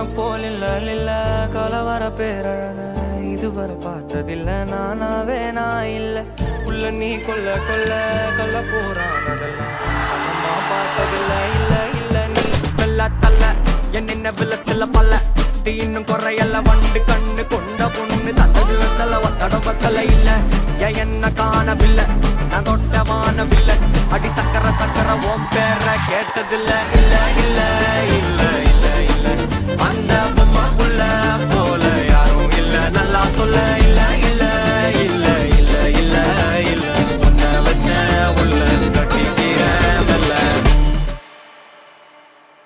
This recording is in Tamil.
போல் இல்ல கலவர பேரழக இதுவரை பார்த்ததில்ல நானாவே நான் இல்ல உள்ள நீ கொல்ல கொல்ல கொல்ல போறான் அதெல்லாம் அம்மா பார்த்ததில்ல இல்ல நீ வெள்ள தள்ள என்ன வில சில பல்ல இன்னும் குறையல்ல வண்டு கண்ணு கொண்ட பொண்ணு தந்தது வெத்தல ஒத்தடம் பத்தல இல்ல என்ன காணவில்லை நான் தொட்ட வானவில்லை அடி சக்கர ஓம் பேர கேட்டதில்ல இல்ல